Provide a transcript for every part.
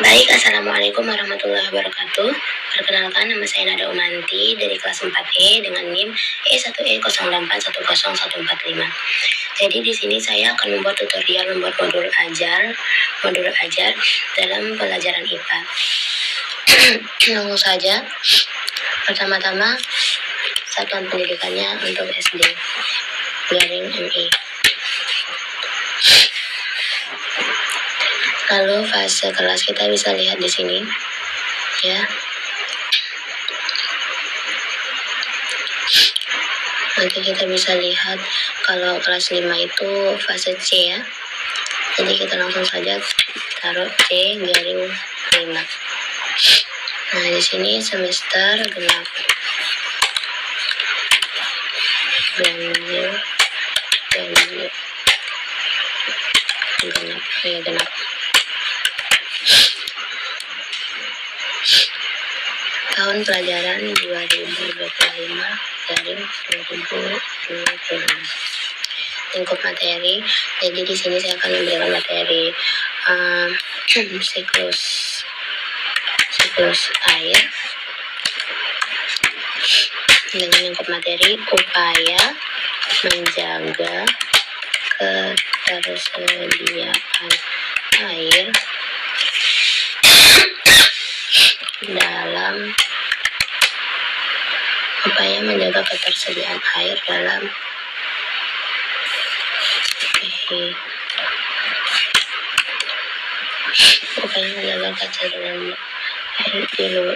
Baik, Assalamualaikum warahmatullahi wabarakatuh. Perkenalkan, nama saya Nada Umanti dari kelas 4E dengan NIM E1E08101045. Jadi di sini saya akan membuat modul ajar dalam pelajaran IPA. Langsung saja. Pertama-tama, satuan pendidikannya untuk SD garing MI. Lalu fase kelas kita bisa lihat di sini, ya. Nanti kita bisa lihat kalau kelas 5 itu fase C, ya. Jadi kita langsung saja taruh C garing 5. Nah, di sini semester genap. Genap. Tahun pelajaran 2025/2026. Lingkup materi. Jadi di sini saya akan memberikan materi siklus air. Dengan lingkup materi upaya menjaga ketersediaan air dalam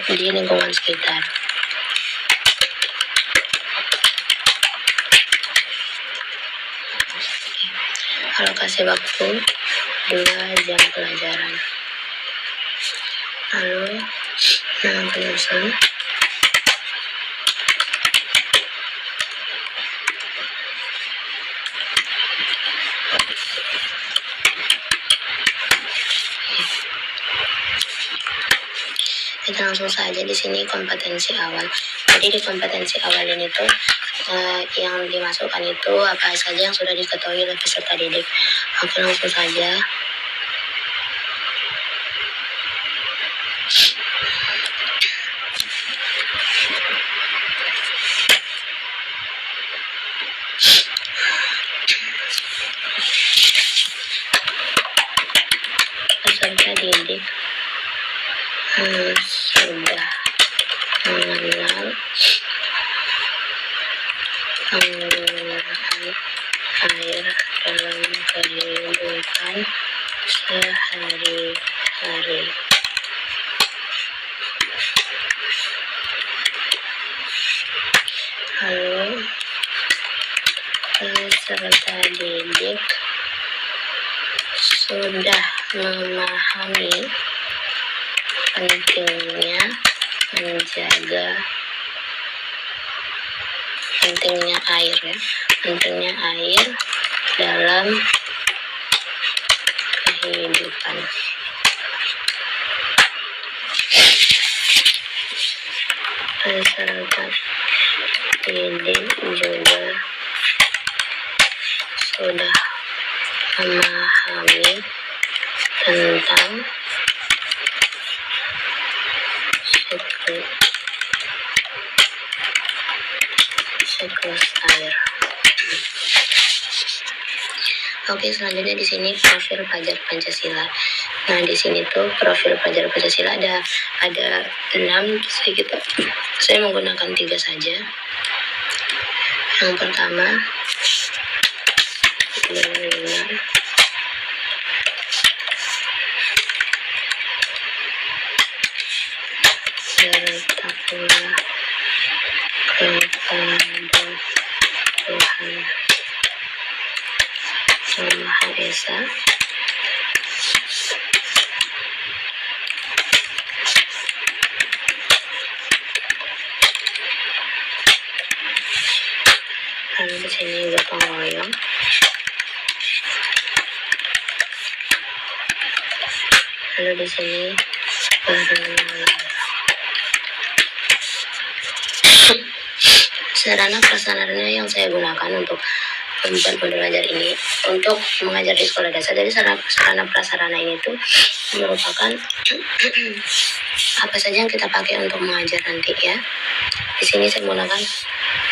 di lingkungan sekitar. Alokasi waktu 2 jam pelajaran. Lalu nama penyusun. Kita langsung saja di sini kompetensi awal. Jadi di kompetensi awal ini tuh yang dimasukkan itu apa saja yang sudah diketahui oleh peserta didik. Oke, langsung saja. Peserta didik sudah mengenal penggunaan air dalam kehidupan sehari-hari. Lalu peserta didik sudah memahami pentingnya air dalam kehidupan. Peserta didik juga sudah memahami tentang siklus air. Oke, selanjutnya di sini profil pelajar Pancasila. Nah, di sini tuh profil pelajar Pancasila ada 6. Saya menggunakan 3 saja. Yang pertama bertakwalah kepada Tuhan Yang Maha Esa. Lalu di sini gotong royong. Lalu di sini sarana prasarana yang saya gunakan untuk membuat modul ajar ini untuk mengajar di sekolah dasar. Jadi sarana prasarana ini tuh merupakan apa saja yang kita pakai untuk mengajar nanti ya. Di sini saya menggunakan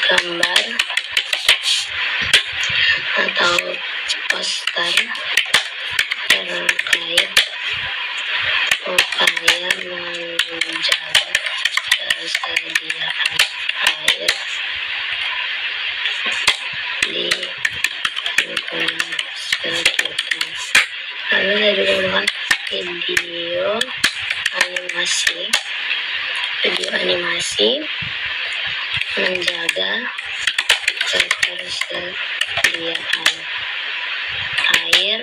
gambar atau poster terkait upaya menjaga kesediaan air di lingkungan sekitar. Lalu saya juga menggunakan video animasi menjaga ketersediaan air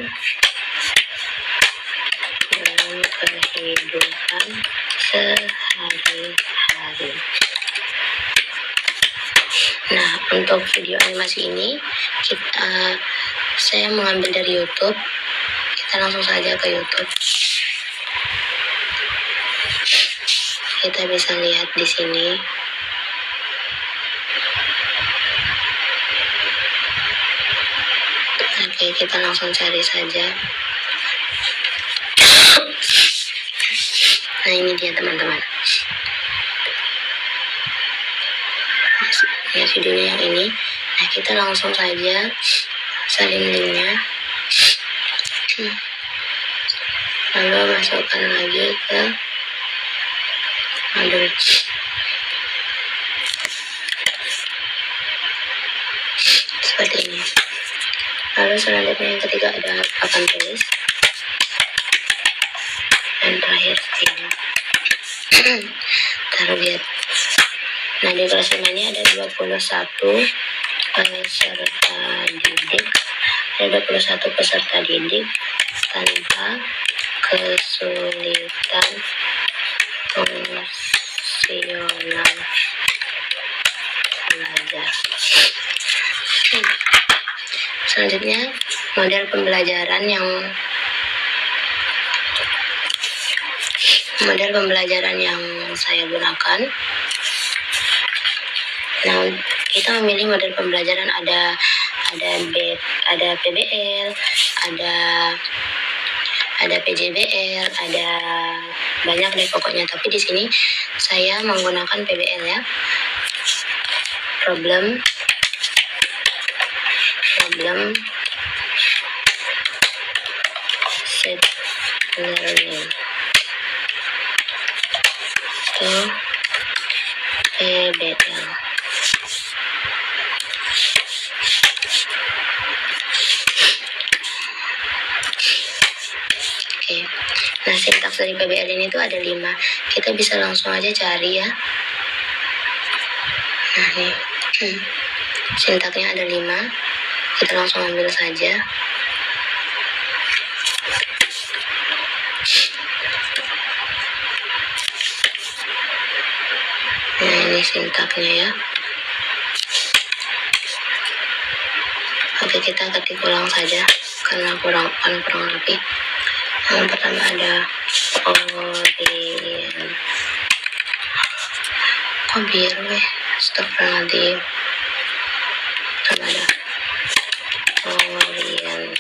dalam kehidupan sehari-hari. Nah, untuk video animasi ini saya mengambil dari YouTube. Kita langsung saja ke YouTube. Kita bisa lihat di sini. Oke, kita langsung cari saja. Nah, ini dia teman-teman. Ya, videonya yang ini. Nah, kita langsung saja salin linknya. Lalu masukkan lagi ke seperti ini. Lalu selanjutnya yang ketiga ada papan tulis, dan terakhir ini target. Nah, di kelas 5 ini ada 21 peserta didik. Ada 21 peserta didik tanpa kesulitan fungsional belajar. Selanjutnya model pembelajaran yang saya gunakan. Nah, kita memilih model pembelajaran ada PBL, ada PJBL, ada banyak deh pokoknya. Tapi di sini saya menggunakan PBL ya. Problem set learning atau PBL. Oke. Nah, sintaks dari PBL ini tuh ada 5. Kita bisa langsung aja cari ya. Nah, nih. Sintaksnya ada 5. Kita langsung ambil saja. Nah, ini sintaksnya ya. Oke, kita ketik ulang saja karena kurang lebih. Yang pertama ada biru ya, astagfirullahaladzim. Pertama ada orientasi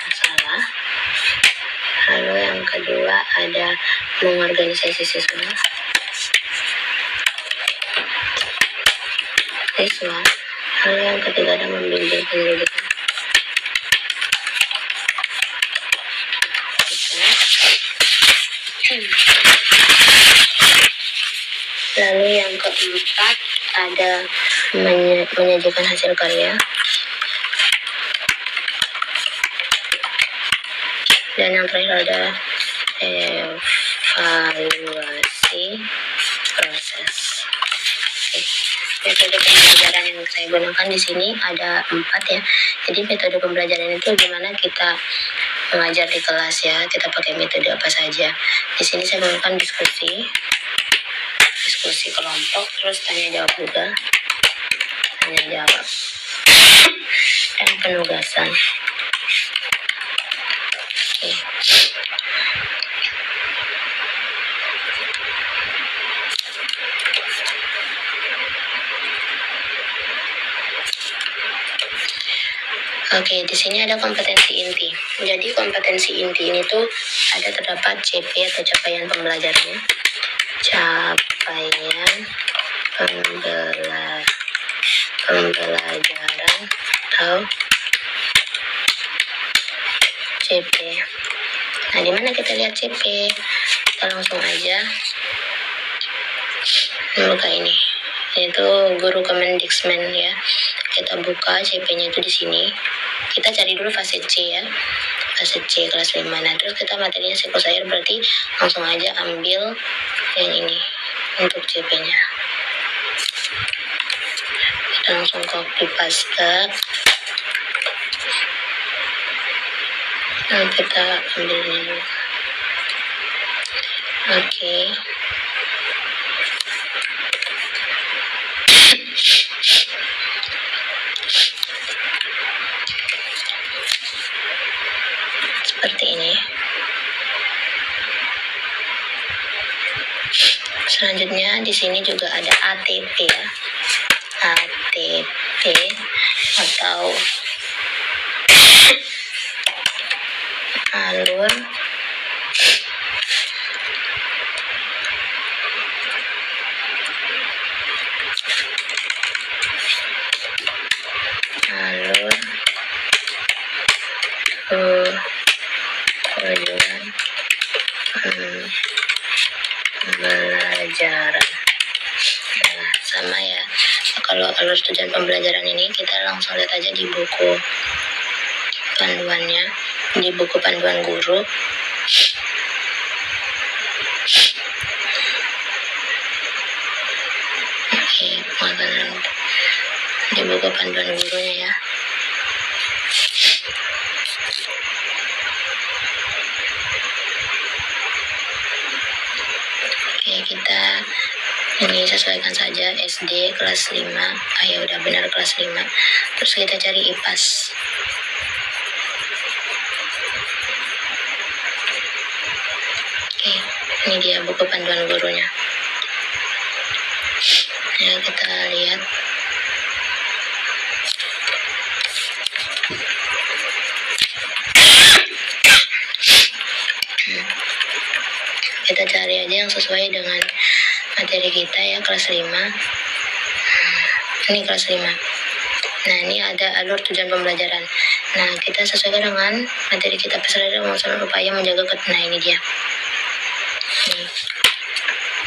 masalah. Lalu yang kedua ada mengorganisasi siswa. Lalu yang ketiga ada membimbing penyelidikan. Lalu yang keempat ada menyajikan hasil karya. Dan yang terakhir ada evaluasi proses. Metode pembelajaran yang saya gunakan di sini ada 4 ya. Jadi metode pembelajaran itu gimana kita mengajar di kelas ya. Kita pakai metode apa saja. Di sini saya menggunakan diskusi kelompok, terus tanya jawab juga, dan penugasan. Oke. Oke, di sini ada kompetensi inti. Jadi kompetensi inti ini tuh terdapat CP atau capaian pembelajarannya. Capaian pembelajaran atau CP. Nah, di mana kita lihat CP? Kita langsung aja buka ini. Itu guru Kemendikmen ya. Kita buka CP-nya itu di sini. Kita cari dulu fase C ya. Fase C kelas 5. Nah, terus kita materinya siklus air, berarti langsung aja ambil yang ini untuk CP-nya. Kita langsung copy paste. Nah, kita ambil ini dulu. Oke. Seperti ini. Selanjutnya di sini juga ada ATP ya. ATP atau alur tujuan pembelajaran. Nah, sama ya. Kalau alur tujuan pembelajaran ini kita langsung lihat aja di buku panduannya, di buku panduan guru. Oke, di buku panduan gurunya ya. Oke, kita ini sesuaikan saja SD kelas 5. Ya udah benar kelas 5. Terus kita cari IPAS. Oke, ini dia buku panduan gurunya. Ya, kita lihat. Kita cari aja yang sesuai dengan materi kita ya, kelas 5. Ini kelas 5. Nah, ini ada alur tujuan pembelajaran. Nah, kita sesuaikan dengan materi kita, peserta melaksanakan upaya menjaga nah ini dia. Nih.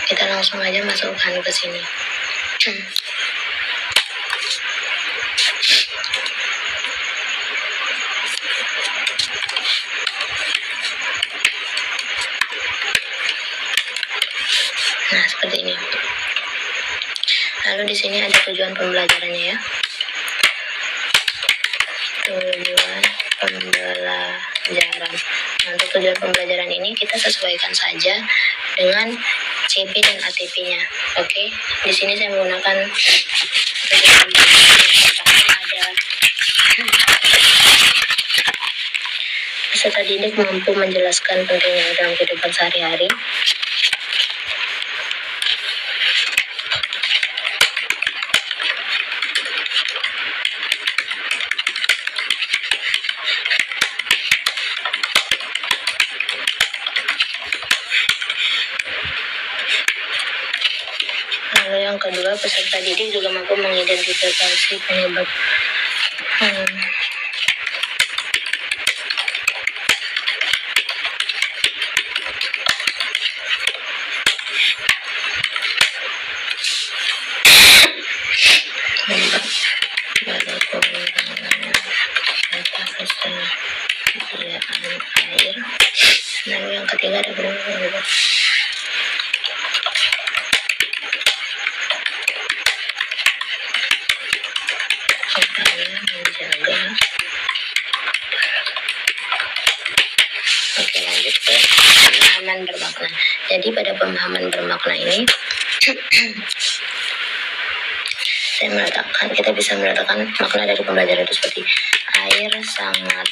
Kita langsung aja masukkan ke sini. Nah, seperti ini. Lalu di sini ada tujuan pembelajarannya ya. Tujuan pembelajaran. Nah, untuk tujuan pembelajaran ini kita sesuaikan saja dengan CP dan ATP-nya. Oke, di sini saya menggunakan tujuan pembelajaran ada peserta didik mampu menjelaskan pentingnya dalam kehidupan sehari-hari. Lalu yang kedua, peserta didik juga mampu mengidentifikasi penyebab air. Lalu yang ketiga ada berapa? Supaya menjaga. Oke, lanjut ke pemahaman bermakna. Jadi pada pemahaman bermakna ini kita bisa meletakkan makna dari pembelajaran itu seperti air sangat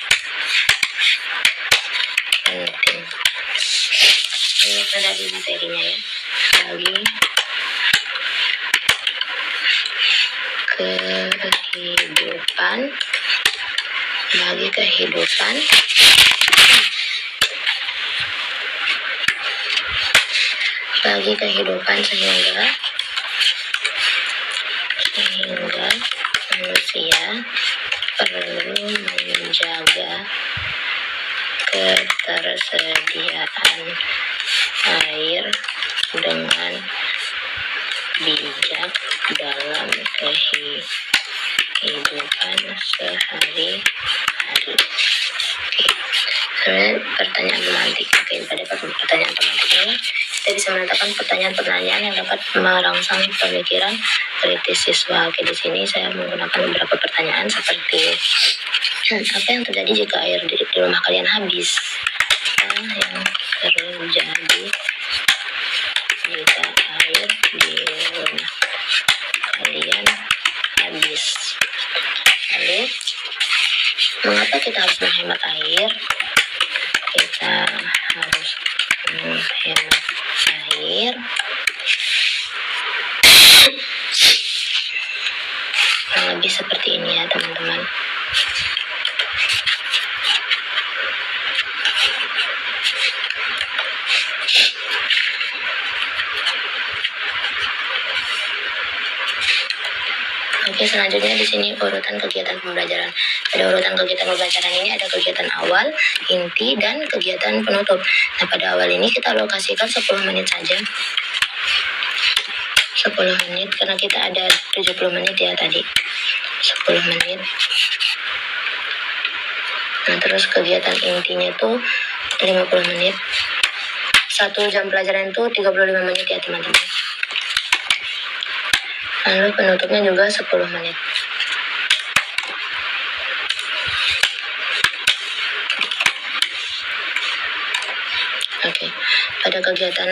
penting. Ini ada di materinya ya. Bagi kehidupan bagi kehidupan sehingga manusia perlu menjaga ketersediaan air dengan bijak dalam kehidupan sehari-hari. Sebenarnya pertanyaan pemantik. Oke, pada pertanyaan pemantik ini kita bisa menentukan pertanyaan-pertanyaan yang dapat merangsang pemikiran kritis siswa. Oke, di sini saya menggunakan beberapa pertanyaan seperti apa yang terjadi jika air di rumah kalian habis? Apa yang terjadi jika air di rumah kalian habis? Lalu, mengapa kita harus menghemat air? Kita harus menghemat air kurang lebih seperti ini ya teman-teman. Oke, selanjutnya di sini urutan kegiatan pembelajaran. Pada urutan kegiatan pembelajaran ini ada kegiatan awal, inti, dan kegiatan penutup. Nah, pada awal ini kita alokasikan 10 menit saja. 10 menit, karena kita ada 70 menit ya tadi. 10 menit. Nah, terus kegiatan intinya tuh 50 menit. 1 jam pelajaran itu 35 menit ya teman-teman. Lalu penutupnya juga 10 menit. Oke, pada kegiatan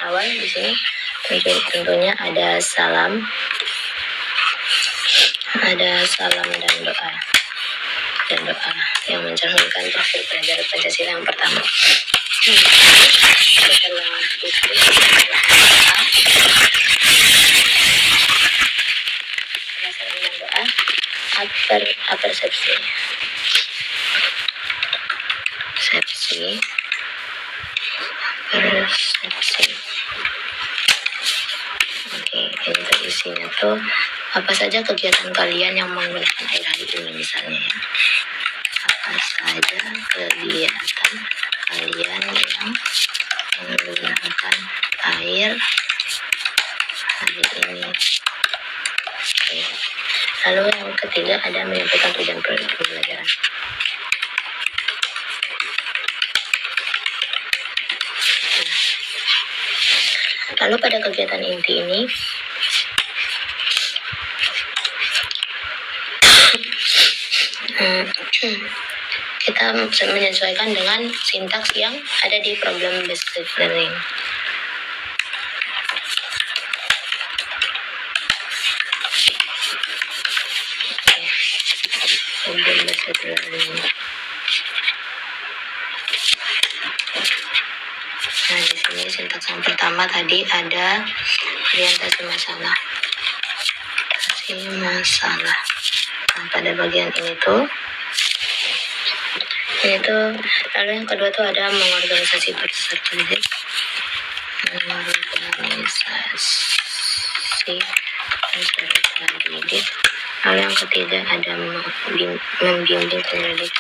awal di sini tentunya ada salam dan doa yang mencerminkan profil pelajar Pancasila yang pertama. Setelah itu doa persepsi. Oke, itu isinya tuh apa saja kegiatan kalian yang menggunakan air hari ini misalnya ya. Apa saja kegiatan kalian yang menggunakan air hari ini. Oke. Lalu yang ketiga ada menyampaikan tujuan pembelajaran. Lalu pada kegiatan inti ini kita menyesuaikan dengan sintaks yang ada di problem based learning. Problem based learning. Nah, di sini sintaks yang pertama tadi ada orientasi masalah. Nah, pada bagian ini tuh lalu yang kedua tuh ada mengorganisasi peserta didik. Lalu yang ketiga ada membimbing penyelidik.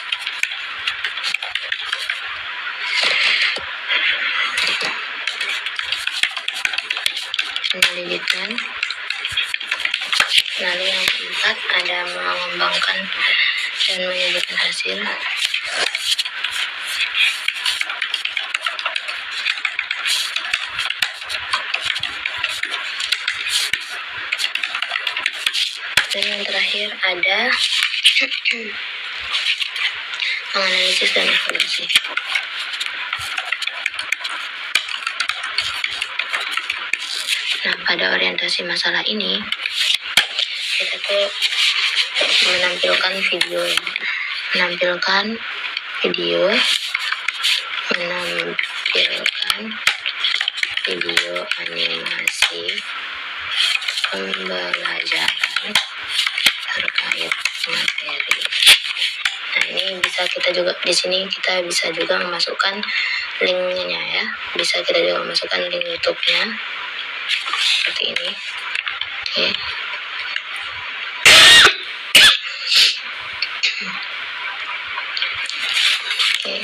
Penyelidikan. Lalu yang keempat ada mengembangkan dan menyebutkan hasil. Dan yang terakhir ada menganalisis dan evaluasi. Nah, pada orientasi masalah ini kita tuh menampilkan video animasi pembelajaran terkait materi. Nah, ini bisa kita juga di sini kita bisa juga memasukkan linknya ya. Bisa kita juga masukkan link YouTube-nya seperti ini. Oke. Oke,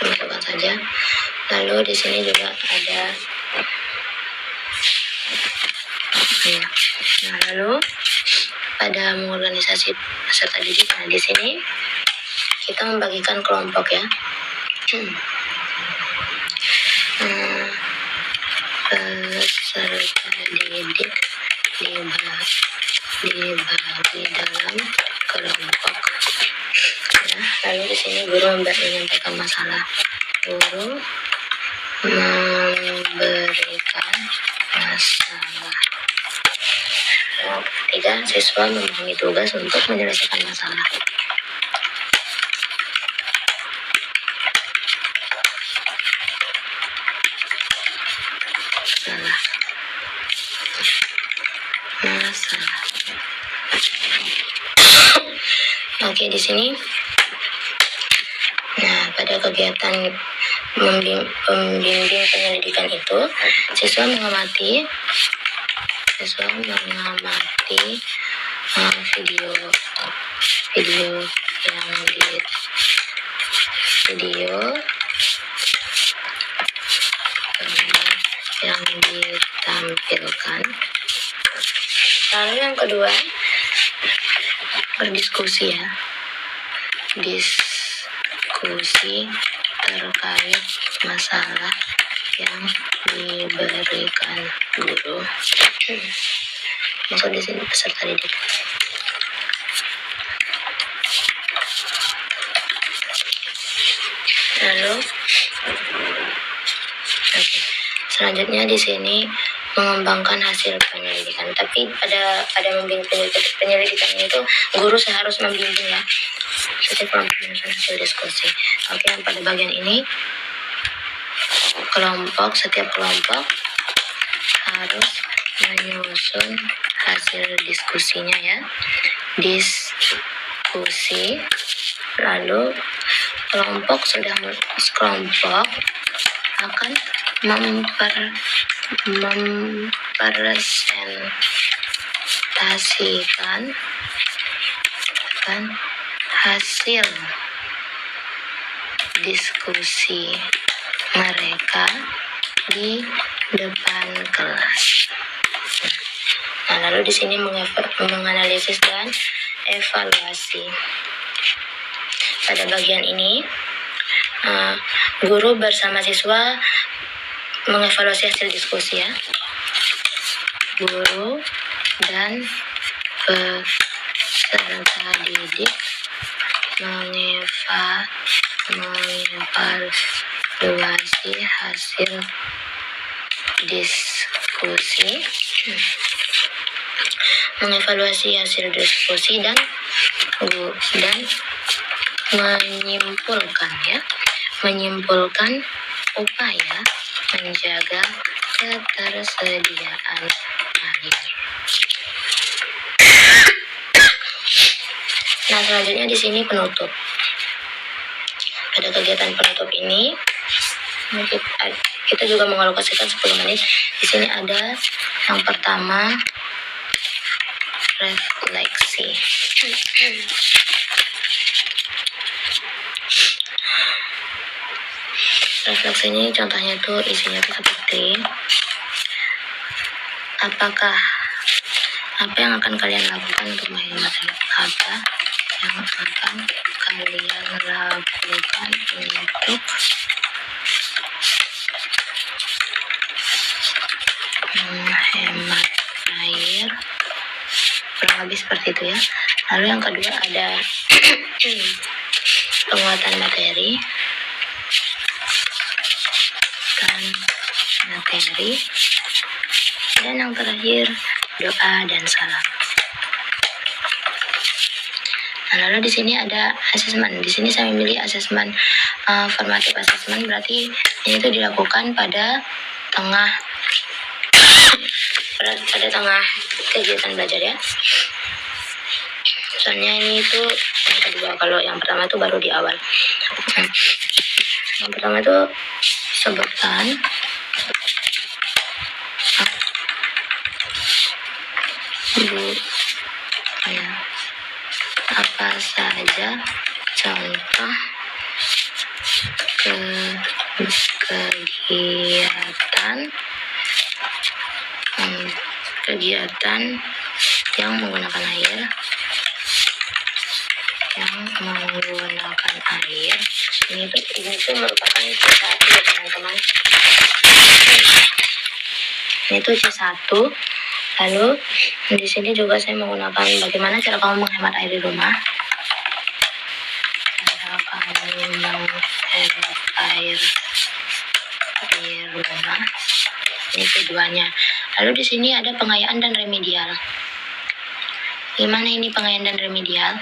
masukkan saja. Lalu di sini juga ada ya. Nah, lalu pada mengorganisasi peserta didik, nah di sini kita membagikan kelompok ya. Peserta didik dibagi dalam kelompok. Ya, lalu di sini guru menyampaikan masalah. Guru memberikan masalah. Ketiga, siswa memahami tugas untuk menyelesaikan masalah. Masalah. Oke, di sini. Nah, pada kegiatan pembimbing penyelidikan itu, siswa mengamati video yang ditampilkan. Lalu yang kedua, berdiskusi ya. Diskusi terkait masalah yang diberikan guru. Masuk di sini peserta didik. Lalu, selanjutnya di sini mengembangkan hasil penyelidikan. Tapi pada membimbing penyelidikan itu guru harus membimbing ya. Setiap kelompok menyusun hasil diskusi. Oke, yang pada bagian ini setiap kelompok harus menyusun hasil diskusinya ya. Diskusi. Lalu kelompok akan mempresentasikan hasil diskusi mereka di depan kelas. Nah, lalu di sini menganalisis dan evaluasi. Pada bagian ini, guru bersama siswa mengevaluasi hasil diskusi ya. Guru dan peserta didik mengevaluasi hasil diskusi, dan menyimpulkan upaya menjaga ketersediaan air. Nah, selanjutnya di sini penutup. Pada kegiatan penutup ini kita juga mengalokasikan 10 menit. Di sini ada yang pertama refleksi. Refleksi ini contohnya tuh isinya tuh seperti apa yang akan kalian lakukan untuk menghemat air? Apa yang akan kalian lakukan untuk menghemat air? Kurang lebih seperti itu ya. Lalu yang kedua ada penguatan materi. Dan yang terakhir doa dan salam. Nah, lalu di sini ada asesmen. Di sini saya memilih asesmen formatif asesmen, berarti ini itu dilakukan pada tengah kegiatan belajar ya. Misalnya ini itu yang kedua, kalau yang pertama itu baru di awal. Yang pertama itu sebutkan apa saja contoh kegiatan yang menggunakan air ini tuh merupakan C1 ya teman-teman. Ini tuh C1. Lalu di sini juga saya menggunakan bagaimana cara kamu menghemat air di rumah. Cara kamu menghemat air di rumah. Ini keduanya. Lalu di sini ada pengayaan dan remedial. Gimana ini pengayaan dan remedial?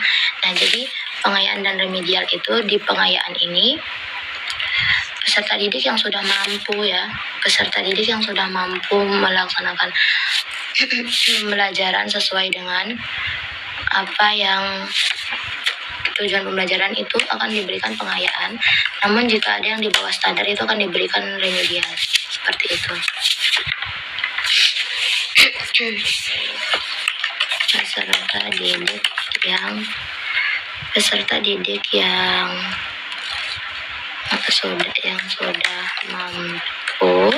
Nah, jadi pengayaan dan remedial itu, di pengayaan ini peserta didik yang sudah mampu melaksanakan pembelajaran sesuai dengan apa yang tujuan pembelajaran itu akan diberikan pengayaan. Namun jika ada yang di bawah standar itu akan diberikan remedial. Seperti itu. Peserta didik yang sudah mampu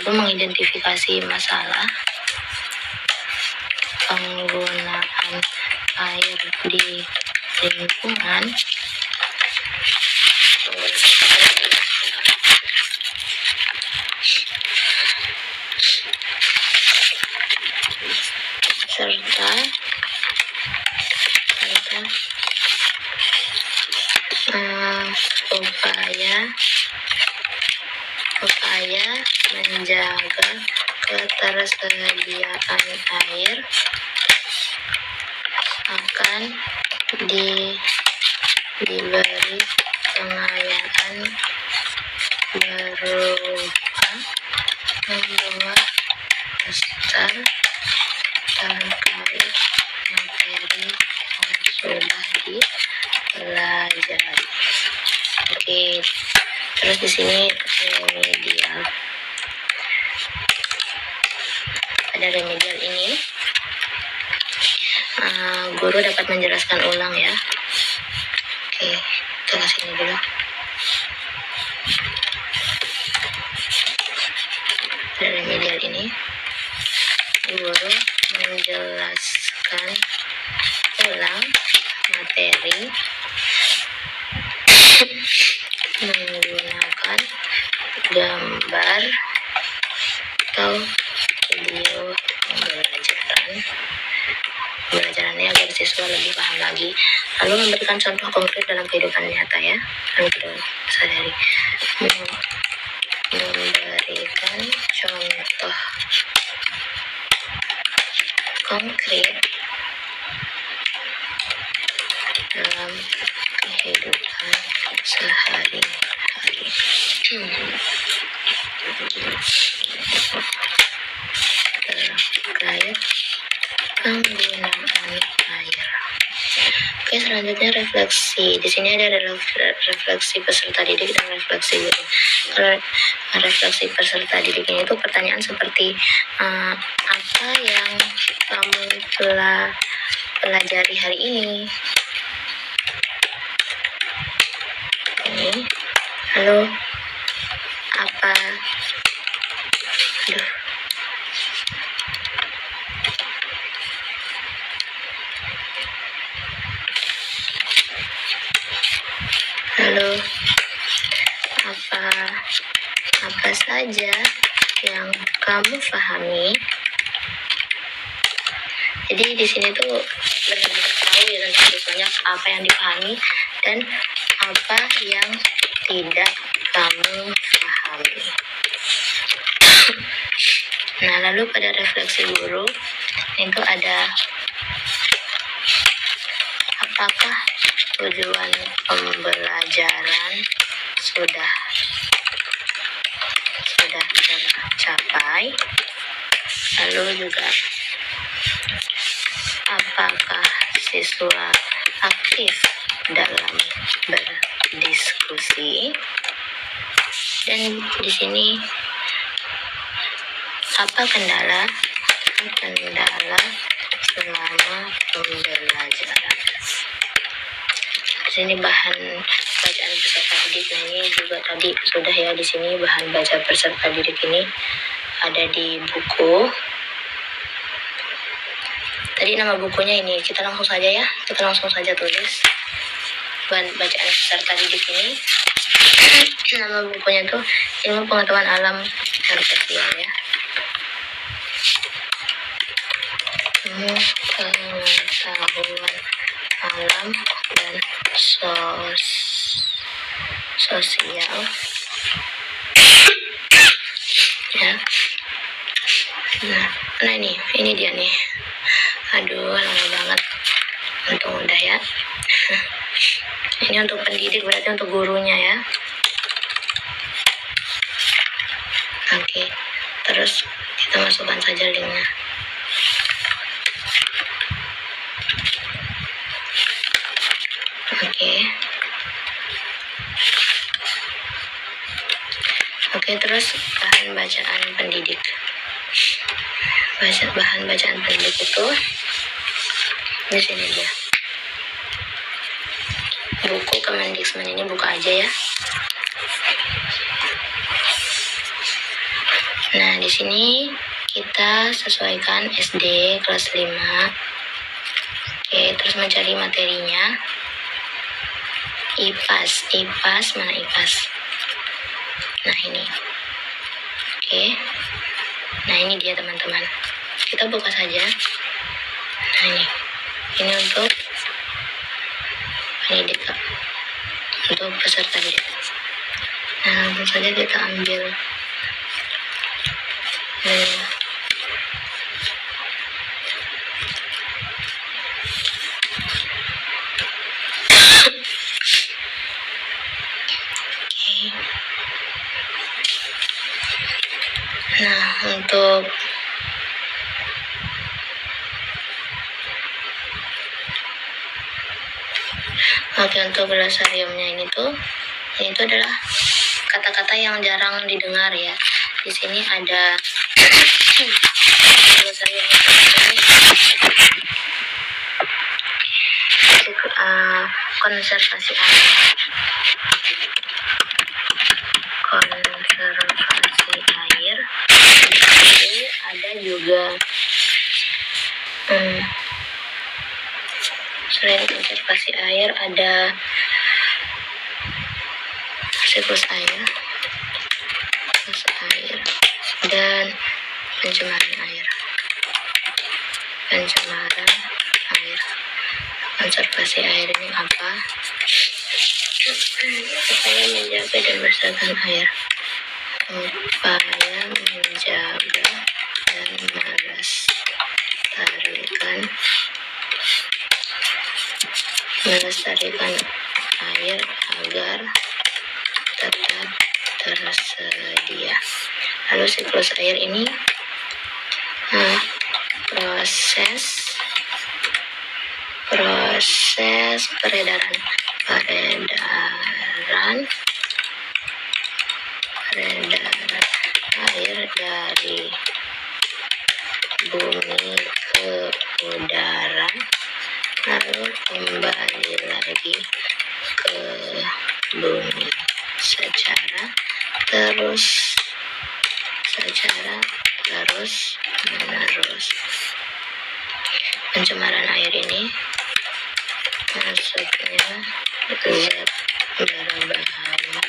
mengidentifikasi masalah penggunaan air di lingkungan serta upaya menjaga ketersediaan air akan diberi pengayaan berupa membuat poster terkait materi yang sudah dipelajari. Oke, terus di sini remedial. Pada remedial ini guru dapat menjelaskan ulang ya. Oke, kita kasih ini dulu. Pada remedial ini guru menjelaskan ulang materi menggunakan gambar atau video pembelajarannya agar siswa lebih paham lagi, lalu memberikan contoh konkret dalam kehidupan nyata ya. Sadari memberikan contoh konkret dalam kehidupan sehari-hari terkait penggunaan air. Oke, selanjutnya refleksi. Di sini ada refleksi peserta didik dan refleksi guru. Kalau refleksi peserta didik ini itu pertanyaan seperti apa yang kamu telah pelajari hari ini? Lalu apa? Lalu apa saja yang kamu pahami? Jadi di sini tuh benar-benar tahu ya tentang siswanya apa yang dipahami dan apa yang tidak kamu pahami. Nah, lalu pada refleksi guru itu ada apakah tujuan pembelajaran sudah sudah tercapai. Lalu juga apakah siswa aktif dalam berdiskusi, dan di sini apa kendala selama pembelajaran. Di sini bahan bacaan peserta didik. Nah, ini juga tadi sudah ya, di sini bahan baca peserta didik ini ada di buku. Tadi nama bukunya ini, kita langsung saja tulis bahan bacaan peserta didik ini. Nama bukunya tuh Ilmu Pengetahuan Alam dan Sosial ya. Ilmu Pengetahuan Alam dan Sosial ya. Nah ini dia nih. Aduh, lama banget. Untung udah ya. Ini untuk pendidik, berarti untuk gurunya ya. Oke, terus kita masukkan saja linknya. Oke, terus bahan bacaan pendidik. Bahan bacaan pendidik itu di sini dia. Buku Kemendikbud ini buka aja ya. Nah, di sini kita sesuaikan SD kelas 5. Oke, terus mencari materinya. IPAS, mana IPAS? Nah, ini. Oke. Nah, ini dia teman-teman. Kita buka saja. Nah, ini. Ini untuk pendidik, untuk peserta didik. Nah, langsung saja kita ambil. Nah, untuk glosariumnya ini tuh adalah kata-kata yang jarang didengar ya. Di sini ada glosariumnya konservasi air. Lalu ada juga selain konservasi air ada siklus air dan pencemaran air. Konservasi air ini apa? Supaya menjaga dan melestarikan air. Melestarikan air agar tetap tersedia. Lalu siklus air ini proses peredaran air dari bumi ke udara, lalu kembali lagi ke bumi secara terus menerus. Pencemaran air ini maksudnya zat berbahaya.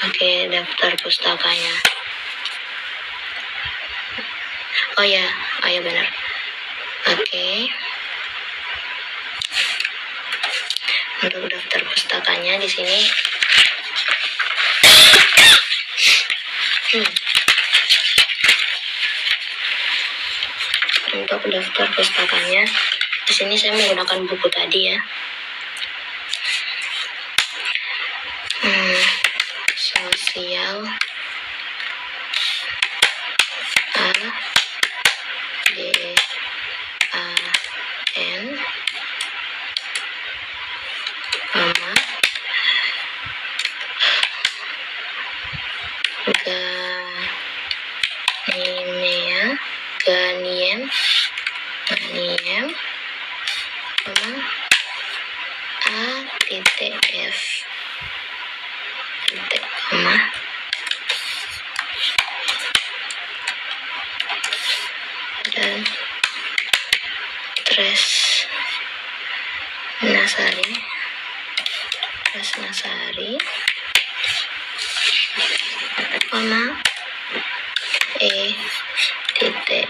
Oke, daftar pustakanya. Oh ya benar. Oke. Untuk daftar pustakanya di sini untuk daftar pustakanya di sini saya menggunakan buku tadi ya. sosial A D A N, koma, ganiem, koma, A titik F titik, koma, dan Tres Nasari, koma, E titik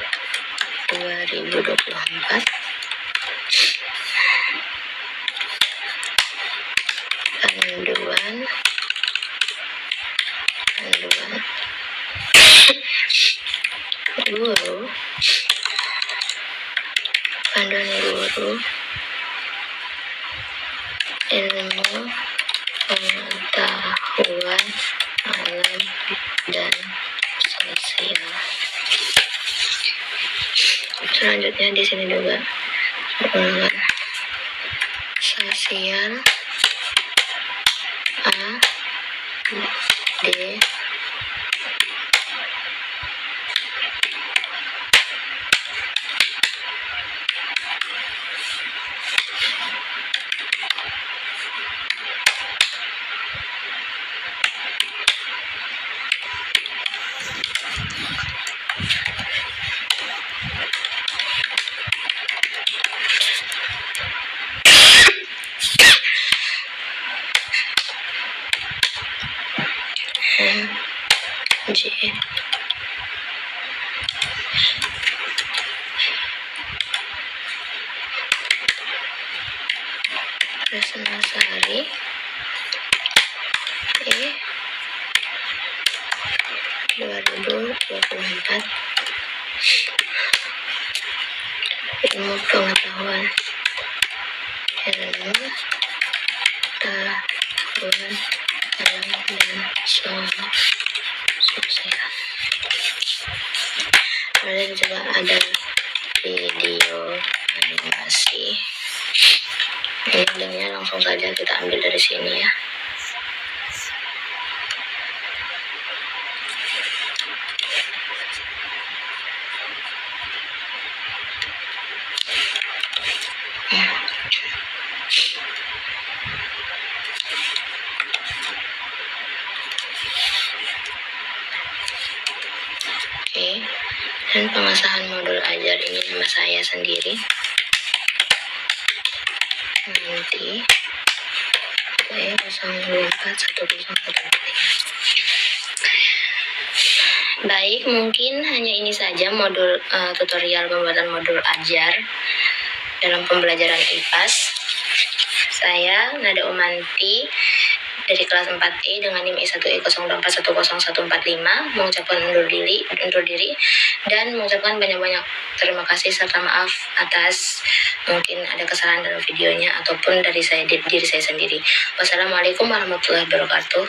2024, panduan guru, ilmu pengetahuan alam dan sosial. Selanjutnya di sini juga sosial A D M J Nasari, E 2024, ilmu pengetahuan alam dan sosial. Kemudian juga ada video animasi. Ini linknya langsung saja kita ambil dari sini ya. Oke, dan pengesahan modul ajar ini nama saya sendiri. Nanti 0241043. Baik, mungkin hanya ini saja modul tutorial pembuatan modul ajar dalam pembelajaran IPAS. Saya Nada Umanti dari kelas 4E dengan NIM I1E024101145 mengucapkan undur diri dan mengucapkan banyak-banyak terima kasih serta maaf atas mungkin ada kesalahan dalam videonya ataupun dari diri saya sendiri. Wassalamualaikum warahmatullahi wabarakatuh.